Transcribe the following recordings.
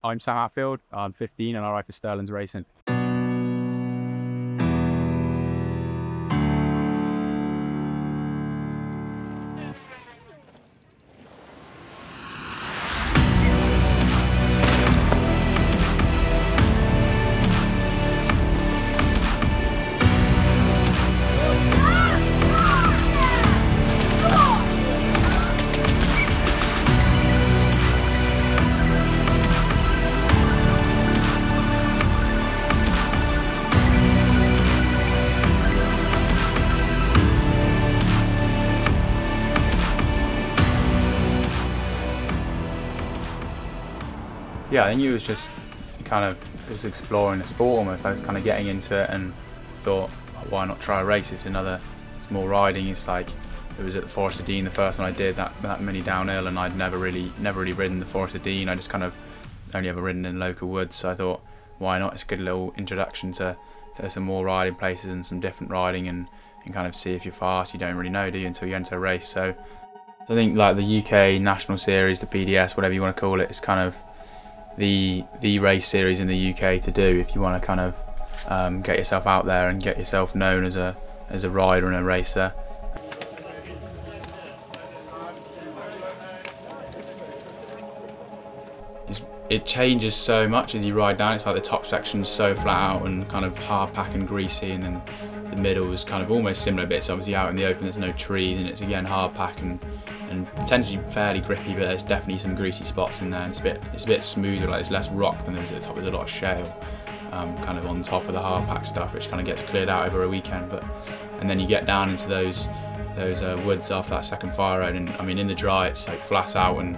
I'm Sam Hatfield, I'm 15 and I ride for Sterling's Racing. Yeah, I think he was just kind of just exploring the sport almost. I was kind of getting into it and thought, why not try a race? It's more riding. It's like, it was at the Forest of Dean the first one I did, that mini downhill, and I'd never really ridden the Forest of Dean. I just kind of only ever ridden in local woods, so I thought, why not? It's a good little introduction to some more riding places and some different riding, and kind of see if you're fast. You don't really know, do you, until you enter a race. So I think like the UK National Series, the PDS, whatever you want to call it, is kind of the race series in the UK to do if you want to kind of get yourself out there and get yourself known as a rider and a racer. It changes so much as you ride down. It's like the top section's so flat out and kind of hard pack and greasy, and then the middle is kind of almost similar bits. Obviously out in the open there's no trees, and it's again hard pack and potentially fairly grippy, but there's definitely some greasy spots in there. And it's a bit smoother, like it's less rock than there is at the top. There's a lot of shale kind of on top of the hard pack stuff, which kind of gets cleared out over a weekend. And then you get down into those woods after that second fire road, and I mean in the dry it's like flat out and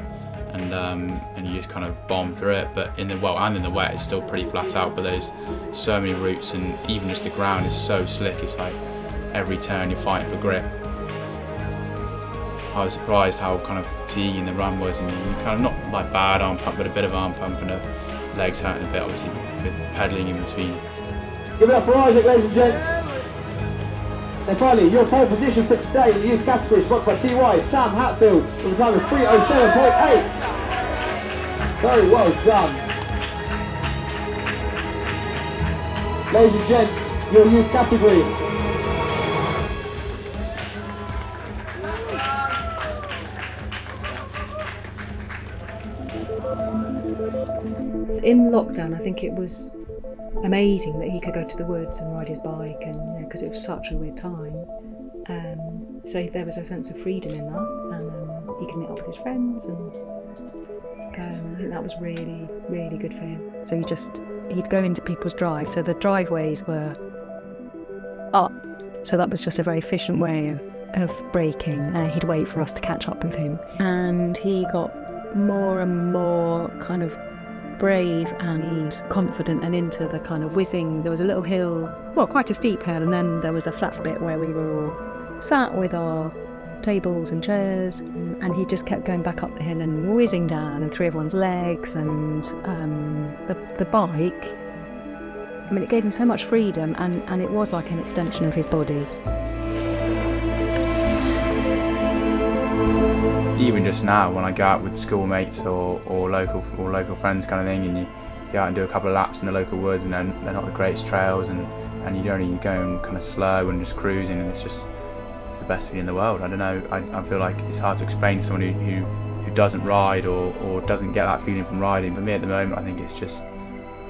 you just kind of bomb through it. But in the wet it's still pretty flat out. But there's so many roots, and even just the ground is so slick. It's like every turn you're fighting for grip. I was surprised how kind of fatiguing the run was, and you kind of not like bad arm pump, but a bit of arm pump and the legs hurting a bit, obviously with pedalling in between. Give it up for Isaac, ladies and gents. And finally, your pole position for today in the youth category, sponsored by TY, Sam Hatfield, with a time of 3:07.8. Very well done. Ladies and gents, your youth category. In lockdown, I think it was amazing that he could go to the woods and ride his bike, and because it was such a weird time. So there was a sense of freedom in that, and he could meet up with his friends, and I think that was really, really good for him. So he'd go into people's drives, so the driveways were up, so that was just a very efficient way of braking. He'd wait for us to catch up with him, and he got more and more kind of brave and confident and into the kind of whizzing. There was a little hill, well, quite a steep hill, and then there was a flat bit where we were all sat with our tables and chairs, and he just kept going back up the hill and whizzing down and through everyone's legs. And the bike, I mean, it gave him so much freedom, and it was like an extension of his body. Even just now, when I go out with schoolmates or local friends kind of thing, and you go out and do a couple of laps in the local woods, and they're not the greatest trails, and you're only going kind of slow and just cruising, and it's the best feeling in the world. I don't know, I feel like it's hard to explain to someone who doesn't ride or doesn't get that feeling from riding. For me at the moment, I think it's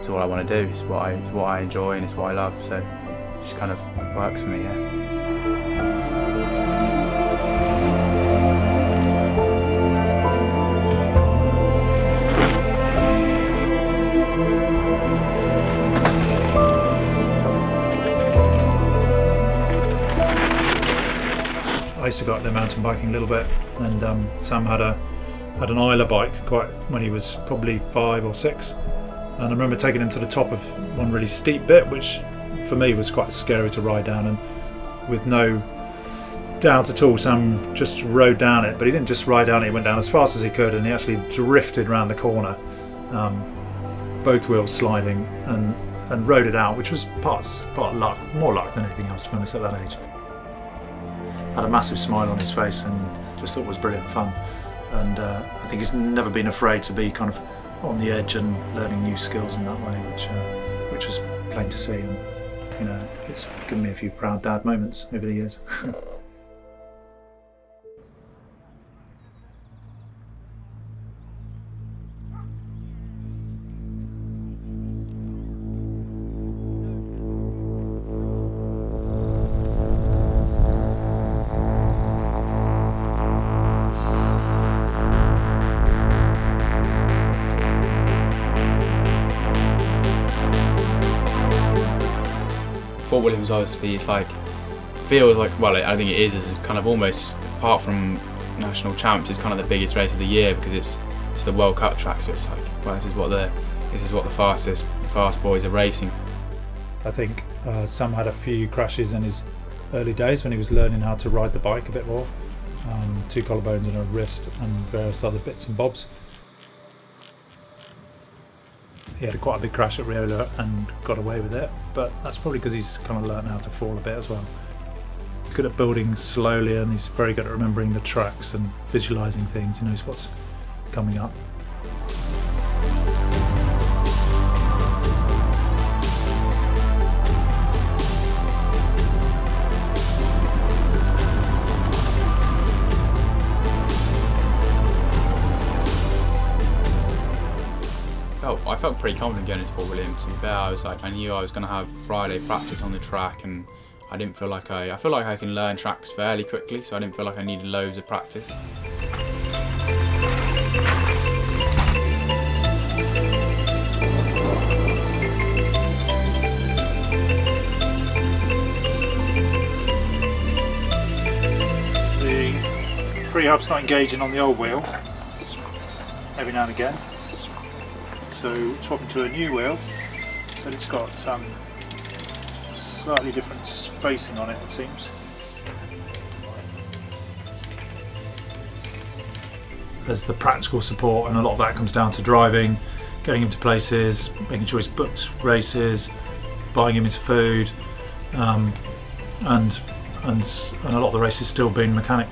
all I want to do. It's what I enjoy, and it's what I love, so it just kind of works for me, yeah. I used to go out there mountain biking a little bit, and Sam had an Isla bike when he was probably 5 or 6, and I remember taking him to the top of one really steep bit, which for me was quite scary to ride down, and with no doubt at all Sam just rode down it. But he didn't just ride down it, he went down as fast as he could, and he actually drifted around the corner, both wheels sliding, and rode it out, which was part luck, more luck than anything else, to be honest, at that age. Had a massive smile on his face and just thought it was brilliant fun. And I think he's never been afraid to be kind of on the edge and learning new skills in that way, which was plain to see. And you know, it's given me a few proud dad moments over the years. Fort Williams, obviously, it's like, feels like, well, I think it is kind of almost, apart from national champs, it's kind of the biggest race of the year because it's the World Cup track. So it's like, well, this is what the fast boys are racing. I think Sam had a few crashes in his early days when he was learning how to ride the bike a bit more. 2 collarbones and a wrist and various other bits and bobs. He had quite a big crash at Rheola and got away with it, but that's probably because he's kind of learned how to fall a bit as well. He's good at building slowly, and he's very good at remembering the tracks and visualising things. He knows what's coming up. I felt pretty confident going into Fort Williams. To be fair, I knew I was going to have Friday practice on the track, and I didn't feel like I feel like I can learn tracks fairly quickly, so I didn't feel like I needed loads of practice. The pre-hub's not engaging on the old wheel every now and again. So swapping to a new wheel, so it's got slightly different spacing on it, it seems. There's the practical support, and a lot of that comes down to driving, getting him to places, making sure he's booked races, buying him his food, and a lot of the races still being mechanic.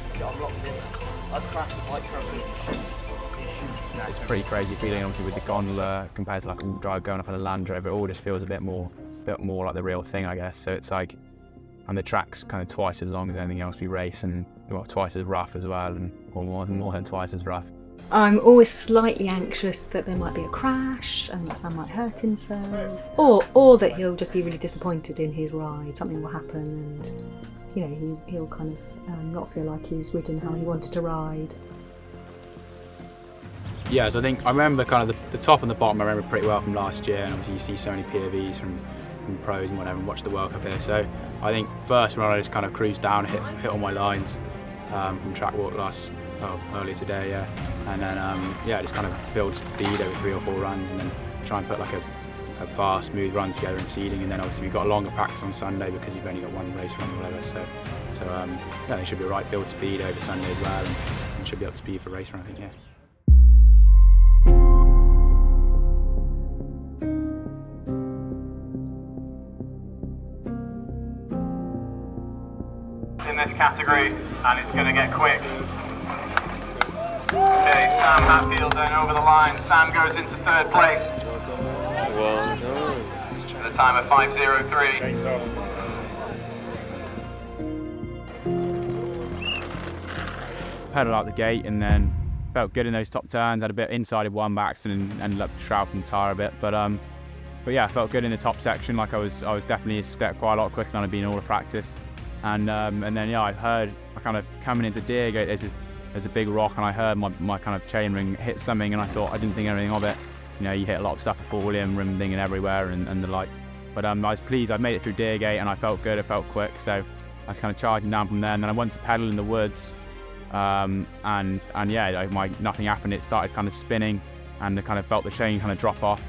It's a pretty crazy feeling, obviously, with the gondola compared to like a drive going up on a Land Rover. It all just feels a bit more like the real thing, I guess. So it's like, and the track's kind of twice as long as anything else we race, and well, twice as rough as well, and or more than twice as rough. I'm always slightly anxious that there might be a crash and that Sam might hurt himself, or that he'll just be really disappointed in his ride. Something will happen, and you know, he'll kind of not feel like he's ridden how he wanted to ride. Yeah, so I think I remember kind of the top and the bottom I remember pretty well from last year, and obviously you see so many POVs from pros and whatever, and watch the World Cup here. So I think first run I just kind of cruised down, hit all my lines from track walk earlier today, yeah. And then yeah, just kind of build speed over 3 or 4 runs, and then try and put like a fast, smooth run together in seeding. And then obviously we've got a longer practice on Sunday because you've only got 1 race run or whatever. So yeah, they should be right. Build speed over Sunday as well, and should be up to speed for race run, I think, yeah. In this category, and it's going to get quick. Okay, Sam Hatfield then over the line. Sam goes into 3rd place. At a time of 5:03. Pedalled out the gate and then felt good in those top turns. Had a bit inside of one by accident and ended up shrouding the tyre a bit, but yeah, I felt good in the top section. Like I was definitely stepped quite a lot quicker than I'd been in all the practice. And then yeah, I kind of coming into Deergate, there's a big rock, and I heard my kind of chainring hit something, and I thought, I didn't think anything of it. You know, you hit a lot of stuff at Fort William, rim dinging everywhere and the like. But I was pleased. I made it through Deergate, and I felt good. It felt quick, so I was kind of charging down from there. And then I went to pedal in the woods, and yeah, nothing happened. It started kind of spinning, and I kind of felt the chain kind of drop off,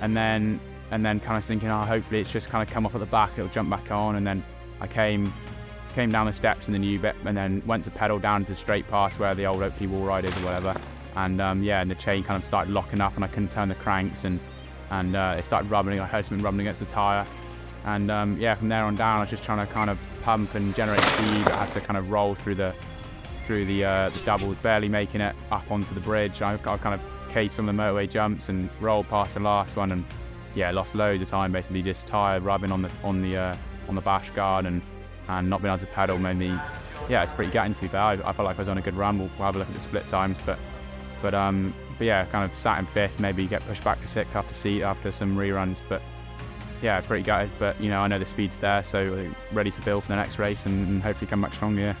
and then kind of thinking, oh, hopefully it's just kind of come off at the back, it'll jump back on. And then I came down the steps in the new bit, and then went to pedal down to the straight pass where the old Oakley wall ride is or whatever. And yeah, and the chain kind of started locking up, and I couldn't turn the cranks, and it started rubbing. I heard something rubbing against the tyre, and yeah, from there on down, I was just trying to kind of pump and generate speed. I had to kind of roll through the doubles, barely making it up onto the bridge. I kind of cased some of the motorway jumps and rolled past the last one, and yeah, lost loads of time basically, just tyre rubbing on the bash guard and not being able to pedal made me, yeah, it's pretty gutting to be fair. I felt like I was on a good run. We'll have a look at the split times, but yeah, kind of sat in 5th, maybe get pushed back to 6th after some reruns, but yeah, pretty gutted. But you know, I know the speed's there, so ready to build for the next race and hopefully come back stronger. Yeah.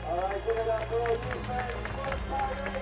All right, give it up for all you fans.